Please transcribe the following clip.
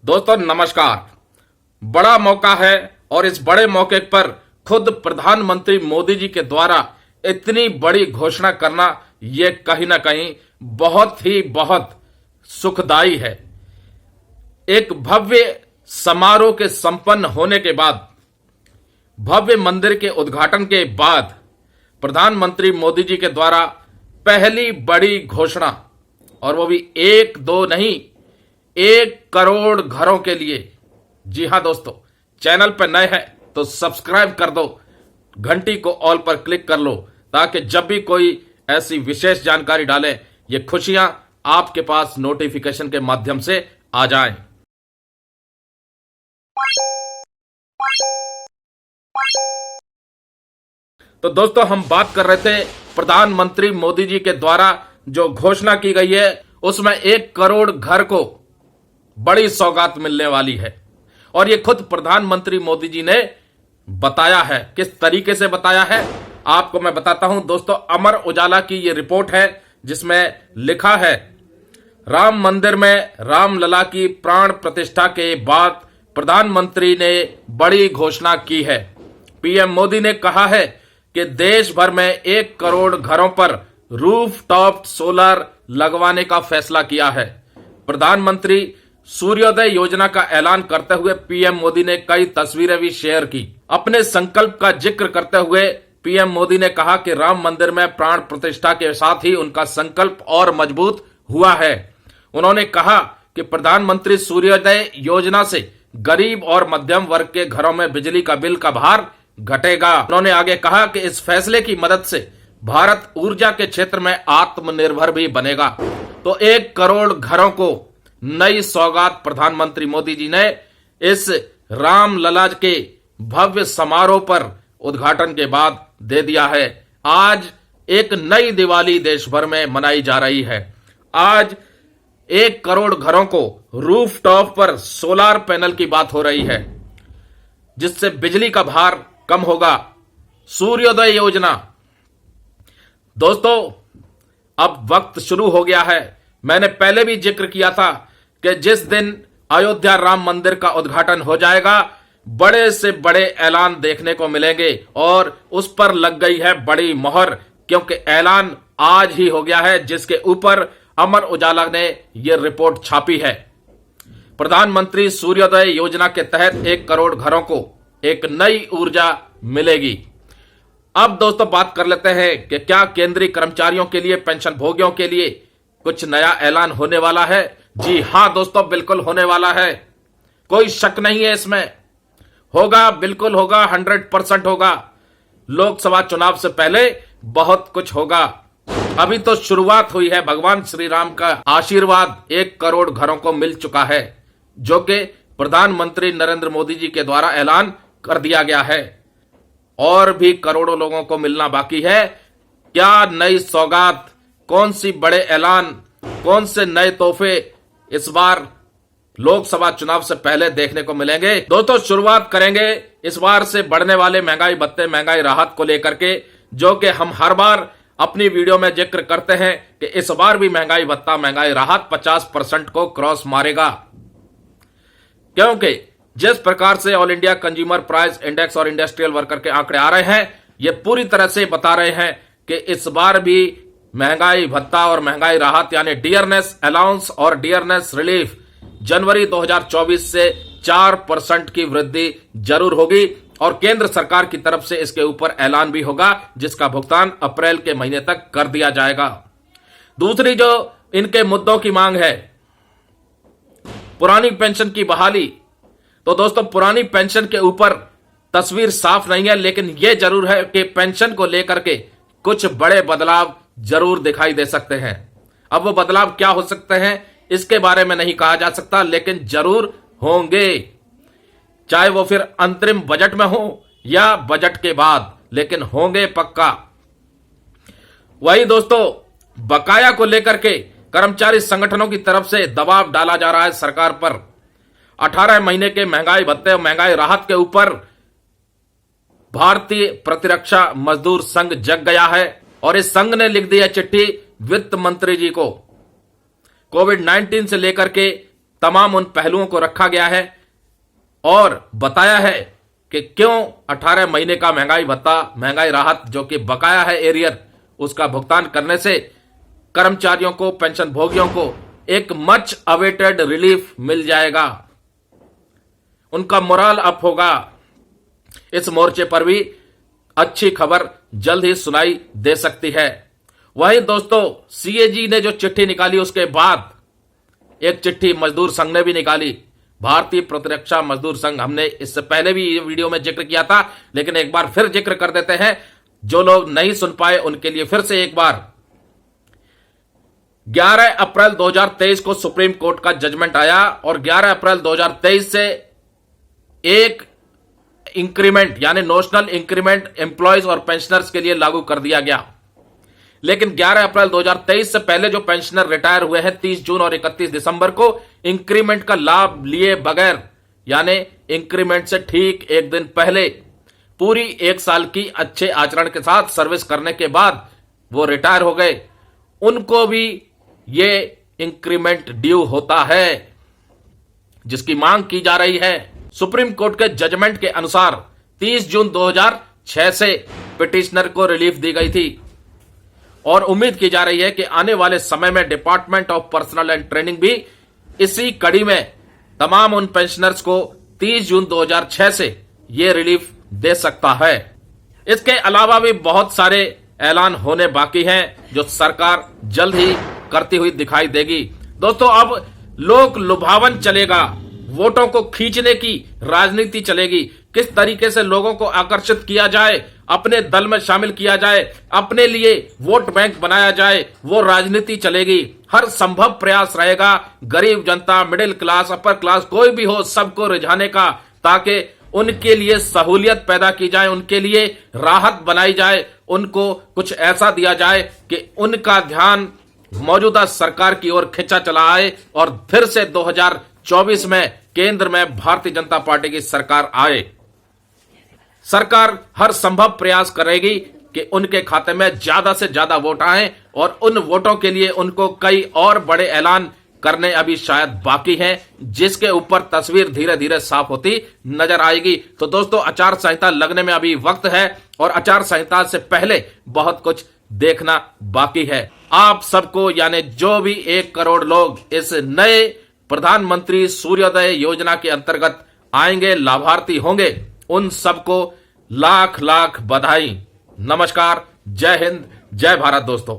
दोस्तों नमस्कार। बड़ा मौका है और इस बड़े मौके पर खुद प्रधानमंत्री मोदी जी के द्वारा इतनी बड़ी घोषणा करना ये कहीं ना कहीं बहुत सुखदाई है। एक भव्य समारोह के संपन्न होने के बाद, भव्य मंदिर के उद्घाटन के बाद प्रधानमंत्री मोदी जी के द्वारा पहली बड़ी घोषणा, और वो भी एक दो नहीं, 1 करोड़ घरों के लिए। जी हां दोस्तों, चैनल पर नए हैं तो सब्सक्राइब कर दो, घंटी को ऑल पर क्लिक कर लो ताकि जब भी कोई ऐसी विशेष जानकारी डालें ये खुशियां आपके पास नोटिफिकेशन के माध्यम से आ जाएं। तो दोस्तों, हम बात कर रहे थे प्रधानमंत्री मोदी जी के द्वारा जो घोषणा की गई है उसमें 1 करोड़ घर को बड़ी सौगात मिलने वाली है। और ये खुद प्रधानमंत्री मोदी जी ने बताया है। किस तरीके से बताया है आपको मैं बताता हूं। दोस्तों, अमर उजाला की ये रिपोर्ट है जिसमें लिखा है, राम मंदिर में रामलला की प्राण प्रतिष्ठा के बाद प्रधानमंत्री ने बड़ी घोषणा की है। पीएम मोदी ने कहा है कि देश भर में 1 करोड़ घरों पर रूफटॉप सोलर लगवाने का फैसला किया है। प्रधानमंत्री सूर्योदय योजना का ऐलान करते हुए पीएम मोदी ने कई तस्वीरें भी शेयर की। अपने संकल्प का जिक्र करते हुए पीएम मोदी ने कहा कि राम मंदिर में प्राण प्रतिष्ठा के साथ ही उनका संकल्प और मजबूत हुआ है। उन्होंने कहा कि प्रधानमंत्री सूर्योदय योजना से गरीब और मध्यम वर्ग के घरों में बिजली का बिल का भार घटेगा। उन्होंने आगे कहा कि इस फैसले की मदद से भारत ऊर्जा के क्षेत्र में आत्मनिर्भर भी बनेगा। तो 1 करोड़ घरों को नई सौगात प्रधानमंत्री मोदी जी ने इस रामलला के भव्य समारोह पर उद्घाटन के बाद दे दिया है। आज एक नई दिवाली देश भर में मनाई जा रही है। आज 1 करोड़ घरों को रूफटॉप पर सोलर पैनल की बात हो रही है जिससे बिजली का भार कम होगा। सूर्योदय योजना, दोस्तों अब वक्त शुरू हो गया है। मैंने पहले भी जिक्र किया था कि जिस दिन अयोध्या राम मंदिर का उद्घाटन हो जाएगा बड़े से बड़े ऐलान देखने को मिलेंगे और उस पर लग गई है बड़ी मोहर, क्योंकि ऐलान आज ही हो गया है जिसके ऊपर अमर उजाला ने यह रिपोर्ट छापी है। प्रधानमंत्री सूर्योदय योजना के तहत 1 करोड़ घरों को एक नई ऊर्जा मिलेगी। अब दोस्तों बात कर लेते हैं कि क्या केंद्रीय कर्मचारियों के लिए, पेंशन भोगियों के लिए कुछ नया ऐलान होने वाला है। जी हां दोस्तों, बिल्कुल होने वाला है, कोई शक नहीं है इसमें। होगा, बिल्कुल होगा, 100% होगा। लोकसभा चुनाव से पहले बहुत कुछ होगा। अभी तो शुरुआत हुई है। भगवान श्री राम का आशीर्वाद 1 करोड़ घरों को मिल चुका है जो कि प्रधानमंत्री नरेंद्र मोदी जी के द्वारा ऐलान कर दिया गया है। और भी करोड़ों लोगों को मिलना बाकी है। क्या नई सौगात, कौन सी बड़े ऐलान, कौन से नए तोहफे इस बार लोकसभा चुनाव से पहले देखने को मिलेंगे। दोस्तों शुरुआत करेंगे इस बार से बढ़ने वाले महंगाई भत्ते, महंगाई राहत को लेकर के, जो कि हम हर बार अपनी वीडियो में जिक्र करते हैं कि इस बार भी महंगाई भत्ता, महंगाई राहत 50% को क्रॉस मारेगा। क्योंकि जिस प्रकार से all India consumer price index और इंडस्ट्रियल वर्कर के आंकड़े आ रहे हैं, ये पूरी तरह से बता रहे हैं कि इस बार भी महंगाई भत्ता और महंगाई राहत यानी डियरनेस अलाउंस और डियरनेस रिलीफ जनवरी 2024 से 4% की वृद्धि जरूर होगी और केंद्र सरकार की तरफ से इसके ऊपर ऐलान भी होगा जिसका भुगतान अप्रैल के महीने तक कर दिया जाएगा। दूसरी जो इनके मुद्दों की मांग है, पुरानी पेंशन की बहाली। तो दोस्तों पुरानी पेंशन के ऊपर तस्वीर साफ नहीं है, लेकिन यह जरूर है कि पेंशन को लेकर के कुछ बड़े बदलाव जरूर दिखाई दे सकते हैं। अब वो बदलाव क्या हो सकते हैं इसके बारे में नहीं कहा जा सकता, लेकिन जरूर होंगे, चाहे वो फिर अंतरिम बजट में हो या बजट के बाद, लेकिन होंगे पक्का। वही दोस्तों, बकाया को लेकर के कर्मचारी संगठनों की तरफ से दबाव डाला जा रहा है सरकार पर। 18 महीने के महंगाई भत्ते और महंगाई राहत के ऊपर भारतीय प्रतिरक्षा मजदूर संघ जग गया है और इस संघ ने लिख दी है चिट्ठी वित्त मंत्री जी को। कोविड-19 से लेकर के तमाम उन पहलुओं को रखा गया है और बताया है कि क्यों 18 महीने का महंगाई भत्ता, महंगाई राहत जो कि बकाया है एरियर, उसका भुगतान करने से कर्मचारियों को, पेंशन भोगियों को एक मच अवेटेड रिलीफ मिल जाएगा, उनका मोरल अप होगा। इस मोर्चे पर भी अच्छी खबर जल्द ही सुनाई दे सकती है। वहीं दोस्तों, सीएजी ने जो चिट्ठी निकाली उसके बाद एक चिट्ठी मजदूर संघ ने भी निकाली। भारतीय प्रतिरक्षा मजदूर संघ, हमने इससे पहले भी ये वीडियो में जिक्र किया था, लेकिन एक बार फिर जिक्र कर देते हैं, जो लोग नहीं सुन पाए उनके लिए फिर से एक बार। 11 अप्रैल 2023 को सुप्रीम कोर्ट का जजमेंट आया और 11 अप्रैल 2023 से एक इंक्रीमेंट यानी नोशनल इंक्रीमेंट एम्प्लॉयज और पेंशनर्स के लिए लागू कर दिया गया। लेकिन 11 अप्रैल 2023 से पहले जो पेंशनर रिटायर हुए हैं 30 जून और 31 दिसंबर को, इंक्रीमेंट का लाभ लिए बगैर यानी इंक्रीमेंट से ठीक एक दिन पहले पूरी 1 साल की अच्छे आचरण के साथ सर्विस करने के बाद वो रिटायर हो गए, उनको भी ये इंक्रीमेंट ड्यू होता है, जिसकी मांग की जा रही है। सुप्रीम कोर्ट के जजमेंट के अनुसार 30 जून 2006 से पिटिशनर को रिलीफ दी गई थी और उम्मीद की जा रही है कि आने वाले समय में department of personal and training भी इसी कड़ी में तमाम उन पेंशनर्स को 30 जून 2006 से यह रिलीफ दे सकता है। इसके अलावा भी बहुत सारे ऐलान होने बाकी हैं जो सरकार जल्द ही करती हुई दिखाई देगी। दोस्तों, अब लोक लुभावन चलेगा, वोटों को खींचने की राजनीति चलेगी। किस तरीके से लोगों को आकर्षित किया जाए, अपने दल में शामिल किया जाए, अपने लिए वोट बैंक बनाया जाए, वो राजनीति चलेगी। हर संभव प्रयास रहेगा गरीब जनता, मिडिल क्लास, अपर क्लास, कोई भी हो, सबको रिझाने का, ताकि उनके लिए सहूलियत पैदा की जाए, उनके लिए राहत बनाई जाए, उनको कुछ ऐसा दिया जाए कि उनका ध्यान मौजूदा सरकार की ओर खिंचा चला आए और फिर से 2024 में केंद्र में भारतीय जनता पार्टी की सरकार आए। सरकार हर संभव प्रयास करेगी कि उनके खाते में ज्यादा से ज्यादा वोट आए और उन वोटों के लिए उनको कई और बड़े ऐलान करने अभी शायद बाकी हैं, जिसके ऊपर तस्वीर धीरे धीरे साफ होती नजर आएगी। तो दोस्तों, आचार संहिता लगने में अभी वक्त है और आचार संहिता से पहले बहुत कुछ देखना बाकी है। आप सबको यानी जो भी 1 करोड़ लोग इस नए प्रधानमंत्री सूर्योदय योजना के अंतर्गत आएंगे, लाभार्थी होंगे, उन सबको लाख लाख बधाई। नमस्कार, जय हिंद, जय भारत दोस्तों।